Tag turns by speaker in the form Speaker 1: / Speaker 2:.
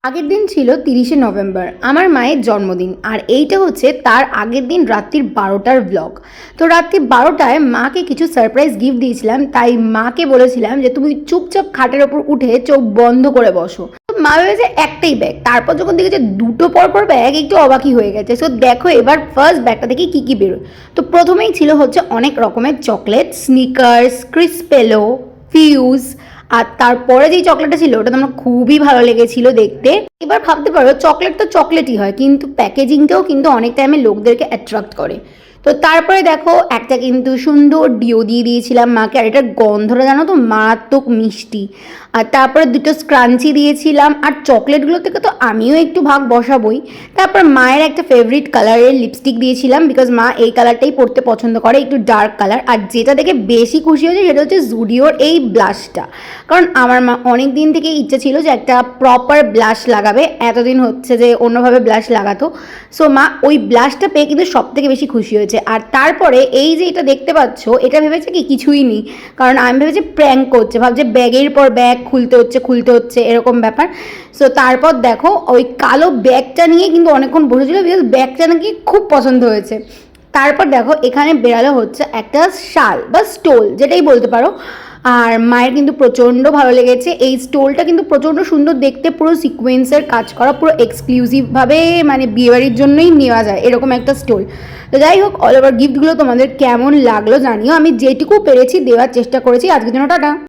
Speaker 1: আগের দিন ছিল 30শে নভেম্বর, আমার মায়ের জন্মদিন। আর এইটা হচ্ছে তার আগের দিন রাত্রির 12টার ব্লগ। তো রাত্রি 12টায় মাকে কিছু সারপ্রাইজ গিফট দিয়েছিলাম, তাই মাকে বলেছিলাম যে তুমি চুপচাপ খাটের ওপর উঠে চোখ বন্ধ করে বসো। তো মা ভেবেছে একটাই ব্যাগ, তারপর যখন দেখেছে দুটো পরপর ব্যাগ, একটু অবাকই হয়ে গেছে। সো দেখো এবার ফার্স্ট ব্যাগটা থেকে কী কী বেরোয়। তো প্রথমেই ছিল হচ্ছে অনেক রকমের চকলেট, স্নিকার্স, ক্রিসপেলো, ফিউজ। আর তারপরে যেই চকলেটটা ছিল ওটা তো আমার খুবই ভালো লেগেছিল দেখতে। এবার ভাবতে পারো চকলেট তো চকলেটই হয়, কিন্তু প্যাকেজিংটাও কিন্তু অনেক টাইমে লোকদেরকে অ্যাট্রাক্ট করে। তো তারপরে দেখো একটা কিন্তু সুন্দর ডিও দিয়ে দিয়েছিলাম মাকে, আর এটার গন্ধটা জানো তো মারাত্মক মিষ্টি। আর তারপরে দুটো স্ক্রাঞ্চি দিয়েছিলাম, আর চকলেটগুলো থেকে তো আমিও একটু ভাগ বসাবই। তারপর মায়ের একটা ফেভারিট কালারের লিপস্টিক দিয়েছিলাম, বিকজ মা এই কালারটাই পরতে পছন্দ করে, একটু ডার্ক কালার। আর যেটা দেখে বেশি খুশি হয়েছে সেটা হচ্ছে জুডিওর এই ব্লাশটা, কারণ আমার মা অনেক দিন থেকে ইচ্ছা ছিল যে একটা প্রপার ব্লাশ লাগাবে, এতদিন হচ্ছে যে অন্যভাবে ব্লাশ লাগাতো। সো মা ওই ব্লাশটা পেয়ে কিন্তু সব থেকে বেশি খুশি হয়েছে। আর তারপরে এই যে এটা দেখতে পাচ্ছ, এটা ভেবেছে কি কিছুই নেই, কারণ আমি ভেবেছি প্র্যাঙ্ক করছে, ভাবছে ব্যাগের পর ব্যাগ খুলতে হচ্ছে এরকম ব্যাপার। সো তারপর দেখো ওই কালো ব্যাগটা নিয়ে কিন্তু অনেকক্ষণ বসেছিল, বিকজ ব্যাগটা নাকি খুব পছন্দ হয়েছে। তারপর দেখো এখানে বেরালো হচ্ছে একটা শাল বা স্টোল, যেটাই বলতে পারো। আর মায়ের কিন্তু প্রচণ্ড ভালো লেগেছে এই স্টোলটা, কিন্তু প্রচণ্ড সুন্দর দেখতে, পুরো সিকোয়েন্সের কাজ করা, পুরো এক্সক্লুসিভভাবে মানে বিয়েবাড়ির জন্যই নেওয়া যায় এরকম একটা স্টোল। তো যাই হোক, অল ওভার গিফটগুলো তোমাদের কেমন লাগলো জানিও। আমি যেটুকু পেরেছি দেওয়ার চেষ্টা করেছি। আজকের জন্য টাটা।